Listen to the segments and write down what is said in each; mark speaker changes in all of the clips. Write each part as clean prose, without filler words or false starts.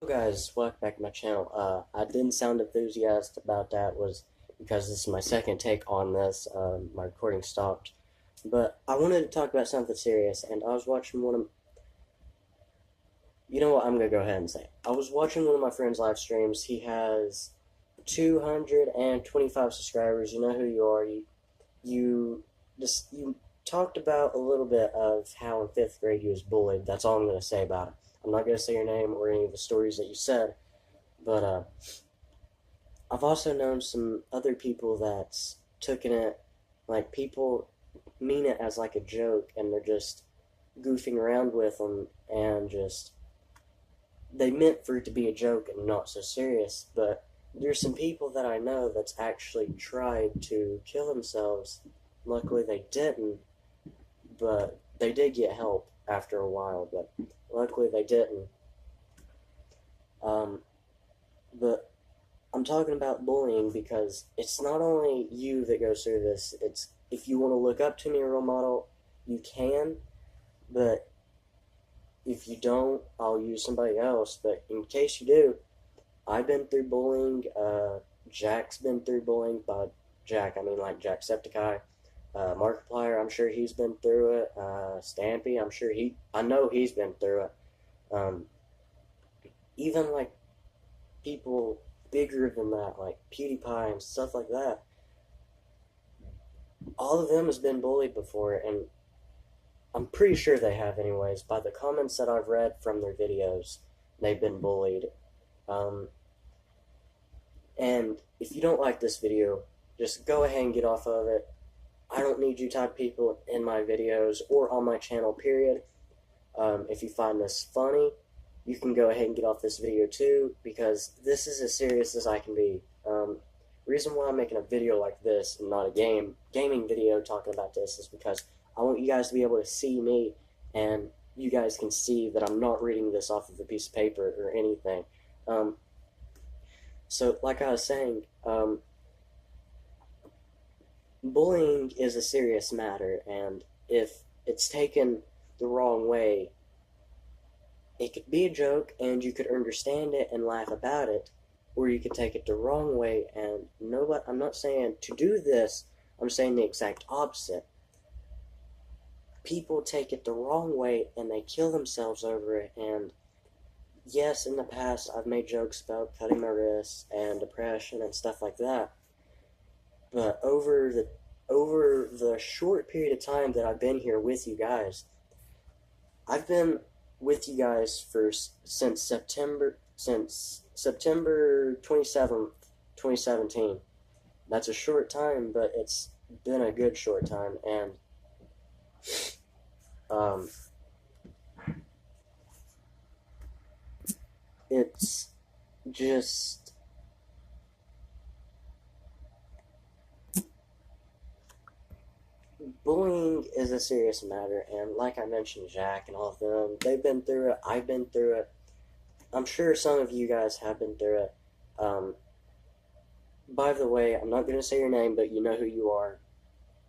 Speaker 1: Guys, welcome back to my channel. I didn't sound enthusiastic about that was because this is my second take on this. My recording stopped. But I wanted to talk about something serious, and I was watching one of... You know what, I'm going to go ahead and say it. I was watching one of my friend's live streams. He has 225 subscribers. You know who you are. You talked about a little bit of how in 5th grade you was bullied. That's all I'm going to say about it. I'm not going to say your name or any of the stories that you said, but I've also known some other people that's taken it, like people mean it as like a joke, and they're just goofing around with them, and just they meant for it to be a joke and not so serious. But there's some people that I know that's actually tried to kill themselves. Luckily they didn't, but they did get help after a while, but luckily they didn't. Um, but I'm talking about bullying because it's not only you that goes through this. It's if you want to look up to me a role model, you can, but if you don't, I'll use somebody else. But in case you do, I've been through bullying. Jack's been through bullying. By Jack, I mean like Jacksepticeye. Markiplier, I'm sure he's been through it. Stampy, I know he's been through it. Um, Even like people bigger than that, like PewDiePie and stuff like that, all of them has been bullied before, and I'm pretty sure they have anyways. By the comments that I've read from their videos, they've been bullied. Um, and if you don't like this video, just go ahead and get off of it. I don't need you type people in my videos or on my channel, period. If you find this funny, you can go ahead and get off this video too, because this is as serious as I can be. Reason why I'm making a video like this and not a gaming video talking about this is because I want you guys to be able to see me, and you guys can see that I'm not reading this off of a piece of paper or anything. So like I was saying, bullying is a serious matter, and if it's taken the wrong way, it could be a joke and you could understand it and laugh about it, or you could take it the wrong way and nobody. I'm not saying to do this, I'm saying the exact opposite. People take it the wrong way and they kill themselves over it. And yes, in the past I've made jokes about cutting my wrists and depression and stuff like that, but over the short period of time that I've been here with you guys, I've been with you guys for since September 27th, 2017. That's a short time, but it's been a good short time, and um, it's just bullying is a serious matter, and like I mentioned, Jack and all of them, they've been through it. I've been through it. I'm sure some of you guys have been through it. Um, by the way, I'm not going to say your name, but you know who you are.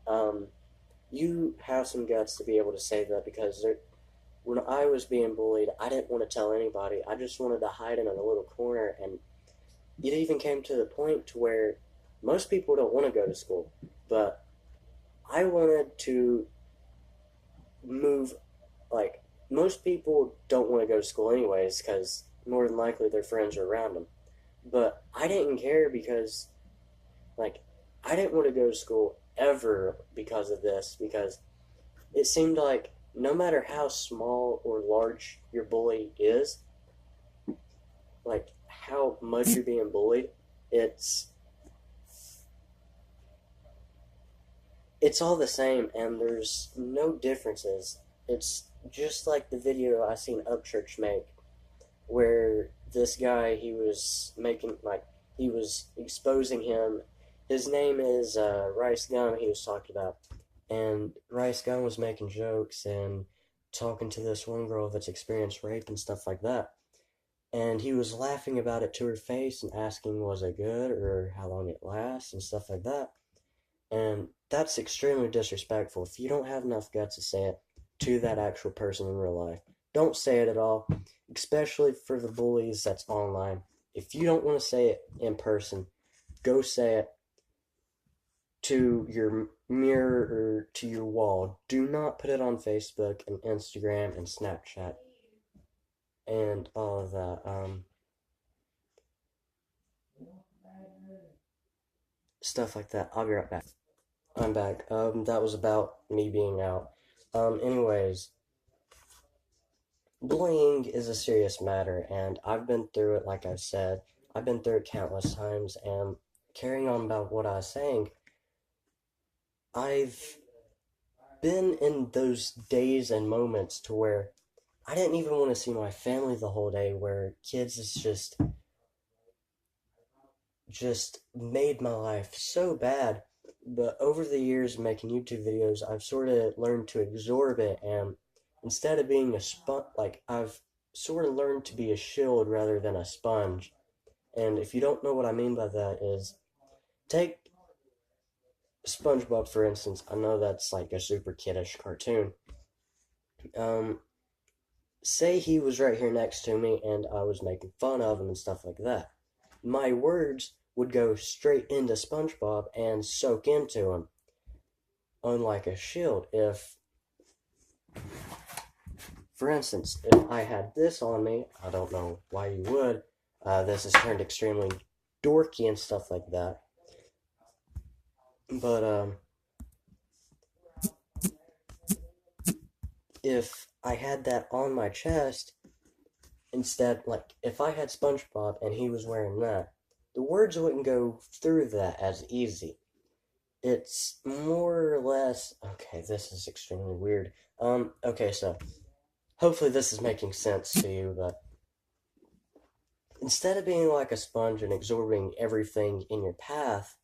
Speaker 1: Um, you have some guts to be able to say that, because when I was being bullied, I didn't want to tell anybody. I just wanted to hide in a little corner, and it even came to the point to where most people don't want to go to school, but I wanted to move. Like, most people don't want to go to school anyways, because more than likely their friends are around them. But I didn't care because, like, I didn't want to go to school ever because of this, because it seemed like no matter how small or large your bully is, like how much you're being bullied, it's it's all the same, and there's no differences. It's just like the video I seen Upchurch make, where this guy, he was exposing him. His name is Rice Gum. He was talking about, and Rice Gum was making jokes and talking to this one girl that's experienced rape and stuff like that. And he was laughing about it to her face and asking, was it good or how long it lasts and stuff like that. And that's extremely disrespectful. If you don't have enough guts to say it to that actual person in real life, don't say it at all, especially for the bullies that's online. If you don't want to say it in person, go say it to your mirror or to your wall. Do not put it on Facebook and Instagram and Snapchat and all of that. Stuff like that. I'll be right back. I'm back. That was about me being out. Anyways, bullying is a serious matter, and I've been through it, like I've said. I've been through it countless times, and carrying on about what I was saying, I've been in those days and moments to where I didn't even want to see my family the whole day, where kids is just made my life so bad. But over the years making YouTube videos, I've sort of learned to absorb it, and instead of being a sponge, like I've sort of learned to be a shield rather than a sponge. And if you don't know what I mean by that is, take SpongeBob for instance. I know that's like a super kiddish cartoon. Um, Say he was right here next to me and I was making fun of him and stuff like that. My words would go straight into SpongeBob and soak into him, unlike a shield. If, for instance, if I had this on me, I don't know why you would. This has turned extremely dorky and stuff like that. But if I had that on my chest, instead, like if I had SpongeBob and he was wearing that, the words wouldn't go through that as easy. It's more or less okay. This is extremely weird. Okay, so hopefully this is making sense to you, but instead of being like a sponge and absorbing everything in your path,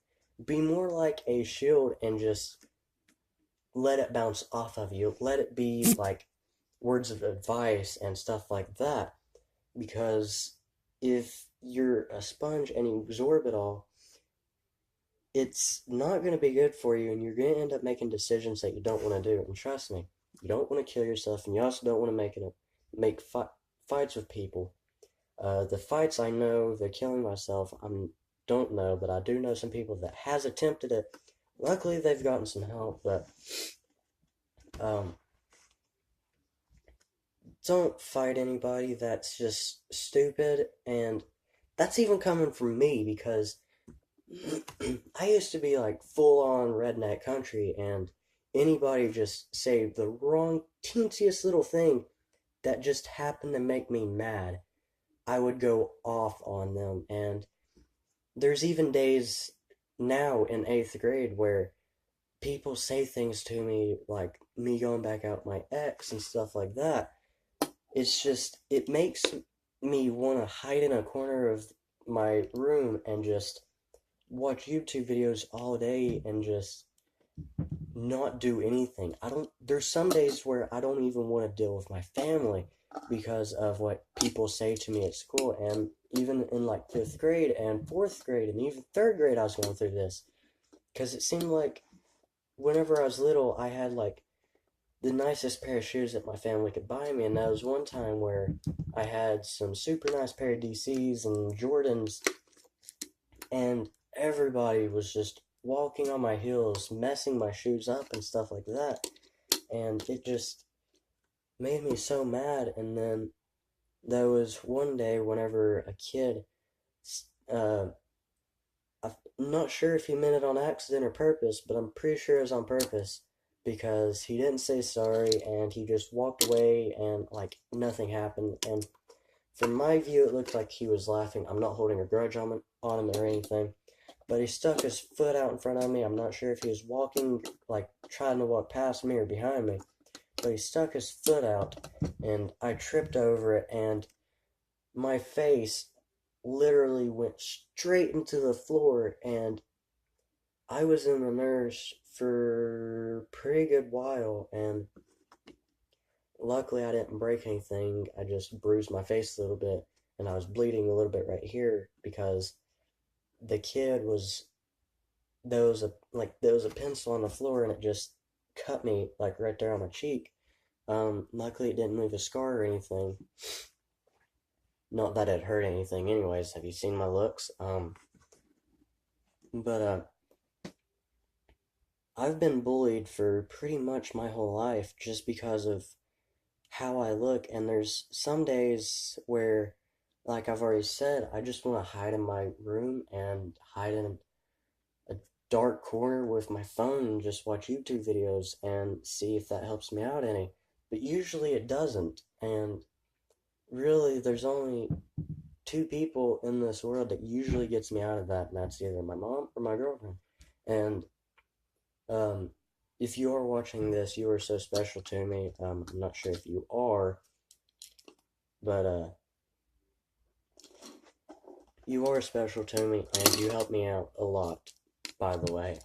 Speaker 1: be more like a shield and just let it bounce off of you. Let it be like words of advice and stuff like that. Because if you're a sponge and you absorb it all, it's not going to be good for you, and you're going to end up making decisions that you don't want to do. And trust me, you don't want to kill yourself, and you also don't want to make fights with people. The fights I know, the killing myself, I don't know, but I do know some people that has attempted it. Luckily, they've gotten some help, but um, don't fight anybody that's just stupid, and that's even coming from me because I used to be like full on redneck country, and anybody just say the wrong teensiest little thing that just happened to make me mad, I would go off on them. And there's even days now in 8th grade where people say things to me like me going back out with my ex and stuff like that. It's just, it makes me want to hide in a corner of my room and just watch YouTube videos all day and just not do anything. There's some days where I don't even want to deal with my family because of what people say to me at school. And even in like 5th grade and 4th grade and even 3rd grade, I was going through this because it seemed like whenever I was little, I had like the nicest pair of shoes that my family could buy me. And that was one time where I had some super nice pair of DCs and Jordans, and everybody was just walking on my heels, messing my shoes up and stuff like that. And it just made me so mad. And then there was one day whenever a kid, uh, I'm not sure if he meant it on accident or purpose, but I'm pretty sure it was on purpose because he didn't say sorry and he just walked away and like nothing happened. And from my view, it looked like he was laughing. I'm not holding a grudge on him or anything. But he stuck his foot out in front of me. I'm not sure if he was walking, like, trying to walk past me or behind me. But he stuck his foot out, and I tripped over it, and my face literally went straight into the floor, and I was in the nurse for a pretty good while, and luckily I didn't break anything. I just bruised my face a little bit, and I was bleeding a little bit right here because the kid was there was a pencil on the floor and it just cut me like right there on my cheek. Luckily it didn't leave a scar or anything. Not that it hurt anything anyways. Have you seen my looks? But I've been bullied for pretty much my whole life just because of how I look, and there's some days where, like I've already said, I just want to hide in my room and hide in a dark corner with my phone and just watch YouTube videos and see if that helps me out any. But usually it doesn't, and really there's only two people in this world that usually gets me out of that, and that's either my mom or my girlfriend. And um, if you are watching this, you are so special to me. I'm not sure if you are, but you are special to me, and you help me out a lot. By the way,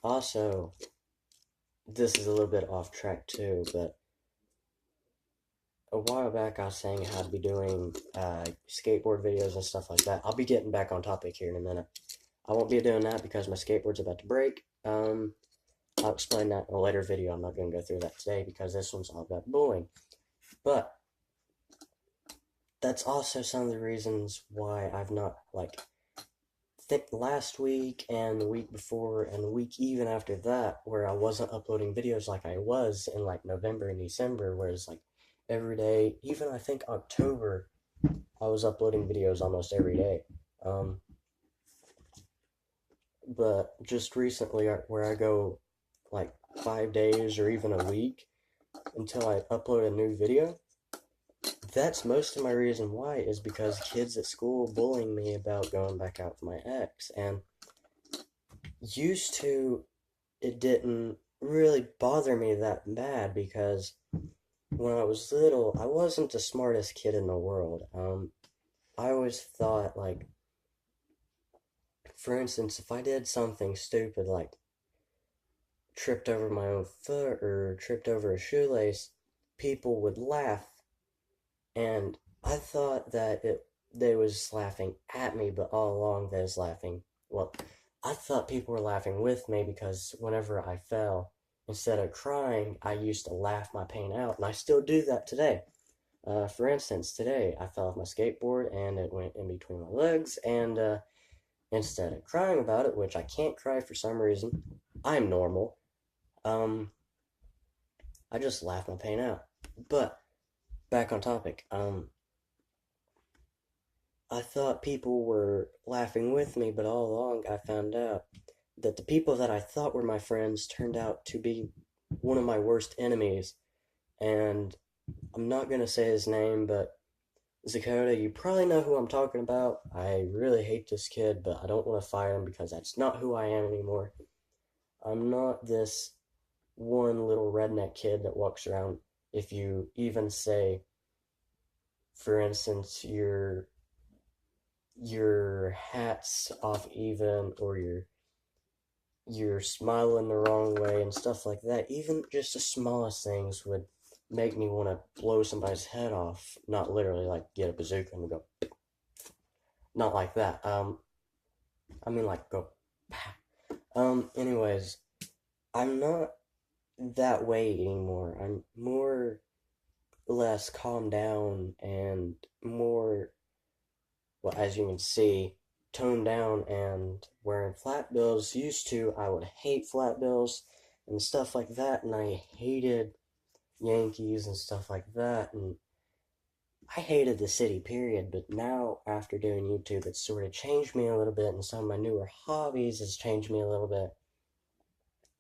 Speaker 1: also, this is a little bit off track too, but a while back I was saying how to be doing skateboard videos and stuff like that. I'll be getting back on topic here in a minute. I won't be doing that because my skateboard's about to break. I'll explain that in a later video. I'm not going to go through that today because this one's all about bullying. But that's also some of the reasons why I've not, like, think last week and the week before and the week even after that, where I wasn't uploading videos like I was in, like, November and December, whereas, like, every day, even I think October, I was uploading videos almost every day. But just recently, where I go like 5 days or even a week until I upload a new video, that's most of my reason why is because kids at school bullying me about going back out with my ex. And used to, it didn't really bother me that bad because when I was little, I wasn't the smartest kid in the world. I always thought, like, for instance, if I did something stupid like tripped over my own foot or tripped over a shoelace, people would laugh, and I thought that they was laughing at me, but all along they was laughing. Well, I thought people were laughing with me because whenever I fell, instead of crying, I used to laugh my pain out, and I still do that today. For instance, today I fell off my skateboard and it went in between my legs, and instead of crying about it, which I can't cry for some reason, I'm normal. I just laugh my pain out. But back on topic. I thought people were laughing with me, but all along I found out that the people that I thought were my friends turned out to be one of my worst enemies. And I'm not gonna say his name, but Zakota, you probably know who I'm talking about. I really hate this kid, but I don't want to fire him because that's not who I am anymore. I'm not this one little redneck kid that walks around. If you even say, for instance, your hat's off even, or you're smiling the wrong way and stuff like that, even just the smallest things would make me want to blow somebody's head off. Not literally like get a bazooka and go, not like that. I mean like go, anyways, I'm not that way anymore. I'm more or less calmed down and more, well, as you can see, toned down and wearing flat bills. Used to, I would hate flat bills and stuff like that, and I hated Yankees and stuff like that, and I hated the city, period. But now, after doing YouTube, it's sort of changed me a little bit, and some of my newer hobbies has changed me a little bit.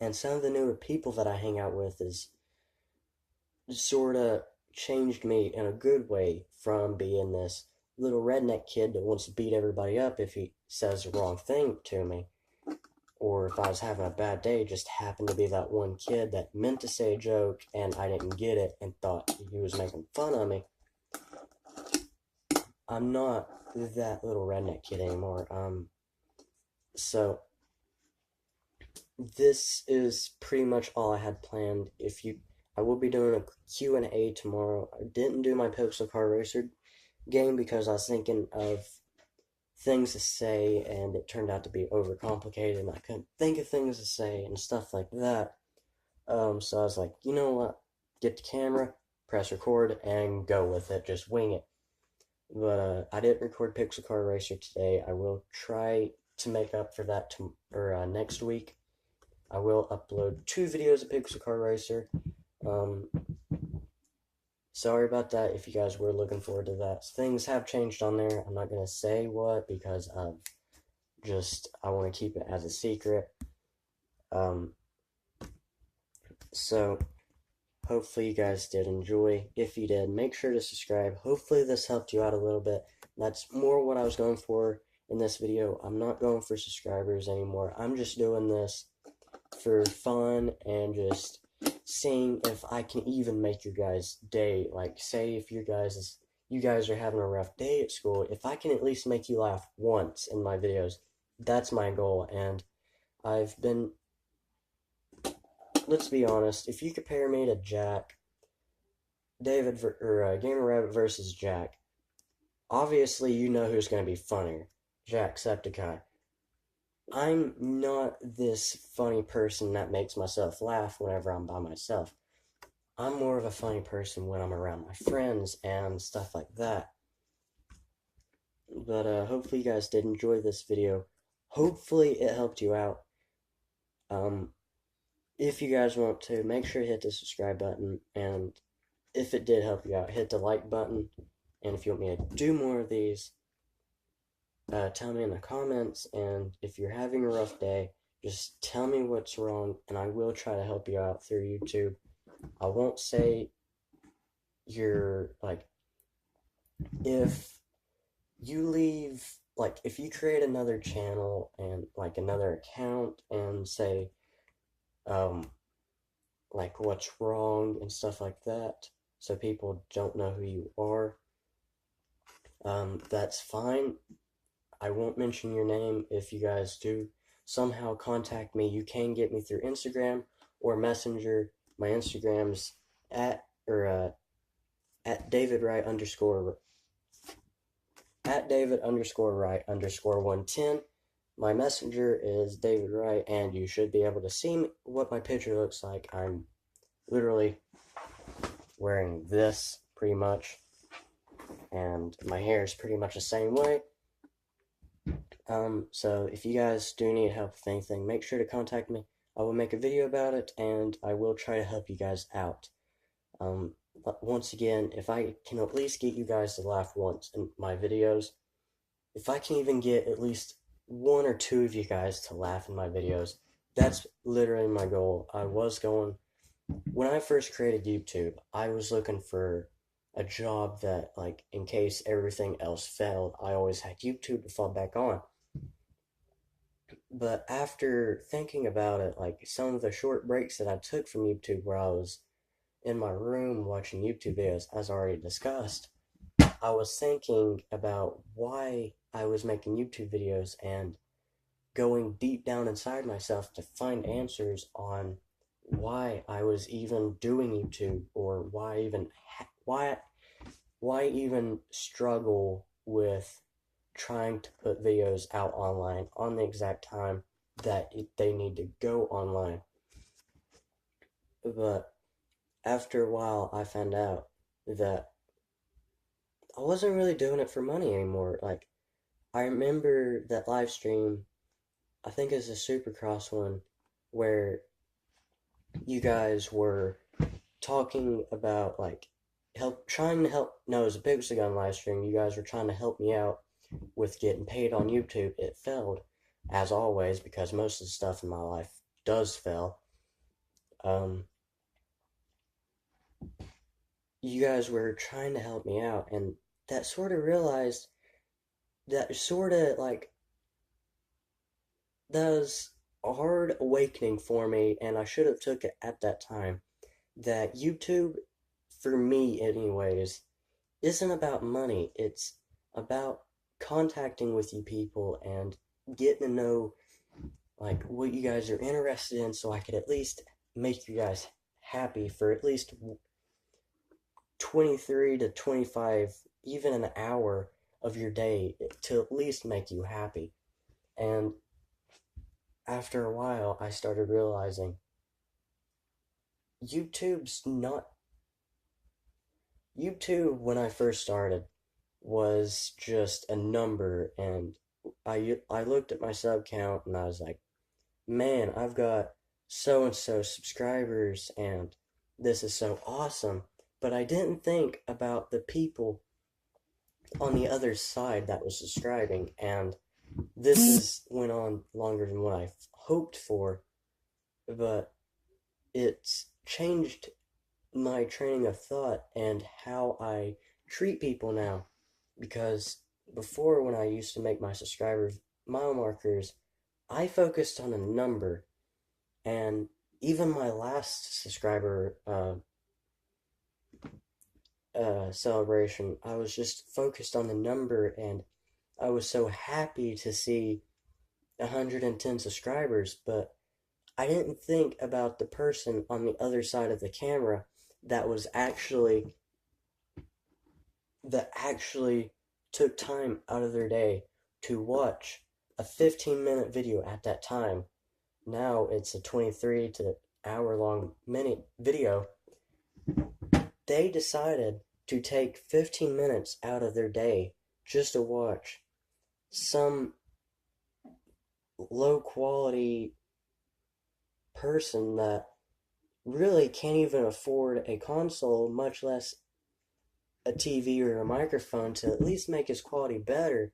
Speaker 1: And some of the newer people that I hang out with is sort of changed me in a good way from being this little redneck kid that wants to beat everybody up if he says the wrong thing to me. Or if I was having a bad day, just happened to be that one kid that meant to say a joke and I didn't get it and thought he was making fun of me. I'm not that little redneck kid anymore. So this is pretty much all I had planned. I will be doing a Q&A tomorrow. I didn't do my Pixel Car Racer game because I was thinking of things to say, and it turned out to be overcomplicated, and I couldn't think of things to say and stuff like that. So I was like, you know what? Get the camera, press record, and go with it. Just wing it. But I didn't record Pixel Car Racer today. I will try to make up for that next week. I will upload 2 videos of Pixel Car Racer. Sorry about that if you guys were looking forward to that. Things have changed on there. I'm not going to say what because I want to keep it as a secret. So hopefully you guys did enjoy. If you did, make sure to subscribe. Hopefully this helped you out a little bit. That's more what I was going for in this video. I'm not going for subscribers anymore. I'm just doing this for fun and just seeing if I can even make your guys' day. Like, say if you guys are having a rough day at school, if I can at least make you laugh once in my videos, that's my goal. And let's be honest, if you compare me to Jack, Gamer Rabbit versus Jack, obviously you know who's going to be funnier, Jacksepticeye. I'm not this funny person that makes myself laugh whenever I'm by myself. I'm more of a funny person when I'm around my friends and stuff like that. But hopefully you guys did enjoy this video. Hopefully it helped you out. If you guys want to, make sure to hit the subscribe button, and if it did help you out, hit the like button. And if you want me to do more of these, tell me in the comments. And if you're having a rough day, just tell me what's wrong, and I will try to help you out through YouTube. I won't say if you create another channel and another account and say what's wrong and stuff like that, so people don't know who you are, that's fine. I won't mention your name. If you guys do somehow contact me, you can get me through Instagram or Messenger. My Instagram's at David Wright _Wright_110. My Messenger is David Wright, and you should be able to see what my picture looks like. I'm literally wearing this pretty much, and my hair is pretty much the same way. So if you guys do need help with anything, make sure to contact me. I will make a video about it, and I will try to help you guys out. But once again, if I can at least get you guys to laugh once in my videos, if I can even get at least 1 or 2 of you guys to laugh in my videos, that's literally my goal. When I first created YouTube, I was looking for a job that, in case everything else failed, I always had YouTube to fall back on. But after thinking about it, some of the short breaks that I took from YouTube where I was in my room watching YouTube videos, as already discussed, I was thinking about why I was making YouTube videos and going deep down inside myself to find answers on why I was even doing YouTube, or why even struggle with trying to put videos out online on the exact time that they need to go online. But after a while, I found out that I wasn't really doing it for money anymore. I remember that live stream, I think it's a Supercross one, where you guys were talking about, no, it was a Pixel Gun live stream. You guys were trying to help me out with getting paid on YouTube. It failed, as always, because most of the stuff in my life does fail. You guys were trying to help me out, and that sort of that was a hard awakening for me, and I should have took it at that time, that YouTube, for me anyways, isn't about money. It's about contacting with you people and getting to know what you guys are interested in, so I could at least make you guys happy for at least 23 to 25, even an hour of your day, to at least make you happy. And after a while, I started realizing YouTube's not YouTube when I first started was just a number, and I looked at my sub count and I was like, man, I've got so and so subscribers and this is so awesome. But I didn't think about the people on the other side that was subscribing, and went on longer than what I hoped for, but it's changed my training of thought and how I treat people now. Because before, when I used to make my subscribers mile markers, I focused on a number, and even my last subscriber celebration, I was just focused on the number, and I was so happy to see 110 subscribers, but I didn't think about the person on the other side of the camera that was actually took time out of their day to watch a 15-minute video at that time. Now it's a 23 to hour long minute video. They decided to take 15 minutes out of their day just to watch some low quality person that really can't even afford a console, much less a TV or a microphone to at least make his quality better,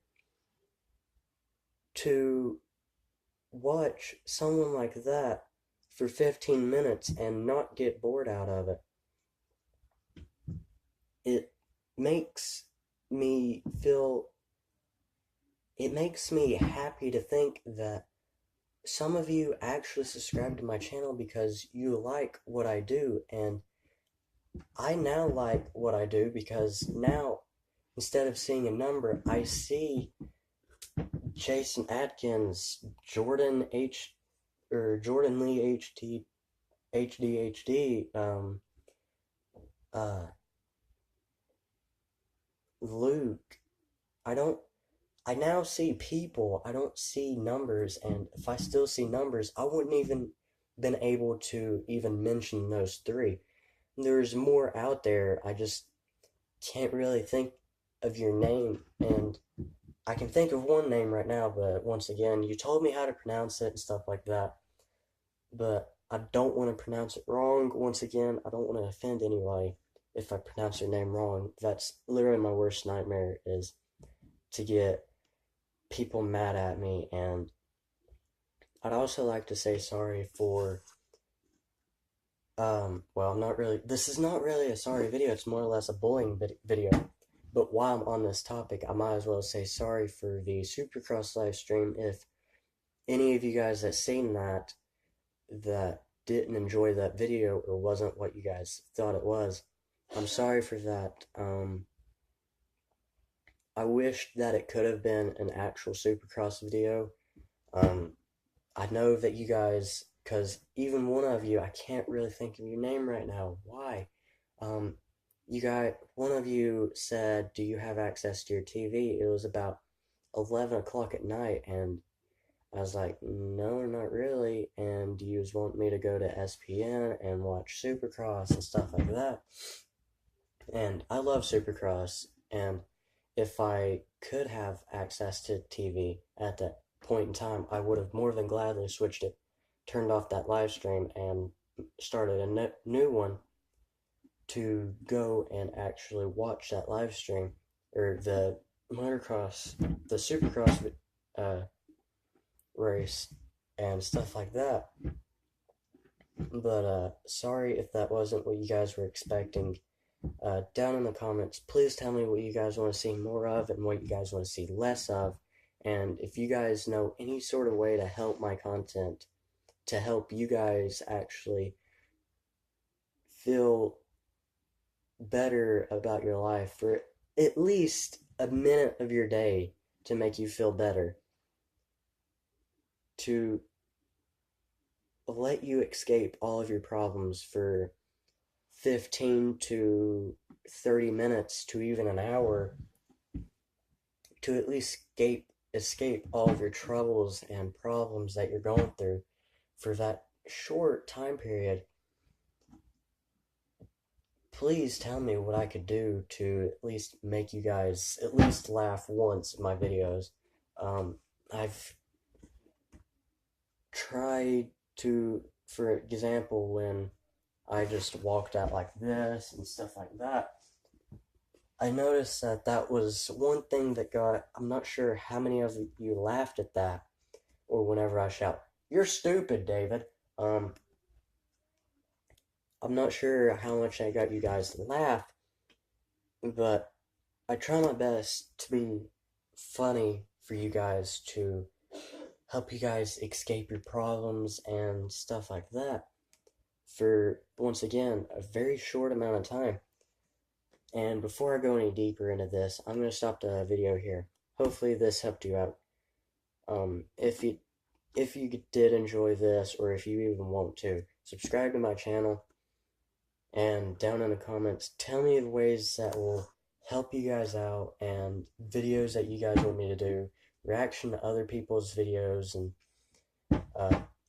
Speaker 1: to watch someone like that for 15 minutes and not get bored out of it. It makes me feel, it makes me happy to think that some of you actually subscribe to my channel because you like what I do, and I now like what I do because now, instead of seeing a number, I see Jason Atkins, Jordan Lee HDHD, Luke. I now see people, I don't see numbers, and if I still see numbers, I wouldn't even been able to even mention those three. There's more out there, I just can't really think of your name, and I can think of one name right now, but once again, you told me how to pronounce it and stuff like that, but I don't want to pronounce it wrong. Once again, I don't want to offend anybody if I pronounce your name wrong. That's literally my worst nightmare, is to get people mad at me. And I'd also like to say sorry for, well, not really, this is not really a sorry video, it's more or less a bullying video. But while I'm on this topic, I might as well say sorry for the Supercross live stream. If any of you guys that seen that didn't enjoy that video or wasn't what you guys thought it was, I'm sorry for that. I wish that it could have been an actual Supercross video. I know that you guys, because even one of you, I can't really think of your name right now. Why? One of you said, do you have access to your TV? It was about 11 o'clock at night, and I was like, no, not really. And you want me to go to SPN and watch Supercross and stuff like that. And I love Supercross, and if I could have access to TV at that point in time, I would have more than gladly switched it, turned off that live stream, and started a new one to go and actually watch that live stream, or the Supercross race and stuff like that. But sorry if that wasn't what you guys were expecting. Down in the comments, please tell me what you guys want to see more of and what you guys want to see less of. And if you guys know any sort of way to help my content, to help you guys actually feel better about your life for at least a minute of your day, to make you feel better, to let you escape all of your problems for 15 to 30 minutes to even an hour, to at least escape all of your troubles and problems that you're going through for that short time period. please tell me what I could do to at least make you guys at least laugh once in my videos. I've tried to, for example, when I just walked out like this and stuff like that, I noticed that that was one thing that got, I'm not sure how many of you laughed at that, or whenever I shout, "You're stupid, David." Um, I'm not sure how much I got you guys to laugh, but I try my best to be funny for you guys to help you guys escape your problems and stuff like that for, once again, a very short amount of time. And before I go any deeper into this, I'm going to stop the video here. Hopefully this helped you out. If you did enjoy this, or if you even want to, subscribe to my channel, and down in the comments, tell me the ways that will help you guys out, and videos that you guys want me to do, reaction to other people's videos, and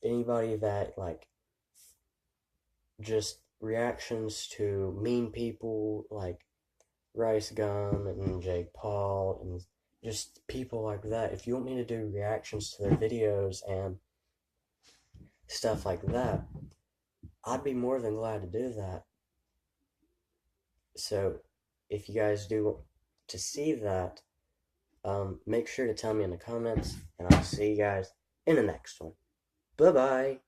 Speaker 1: anybody that, like, just reactions to mean people like Rice Gum and Jake Paul, and just people like that. If you want me to do reactions to their videos and stuff like that, I'd be more than glad to do that. So if you guys do want to see that, make sure to tell me in the comments, and I'll see you guys in the next one. Bye-bye.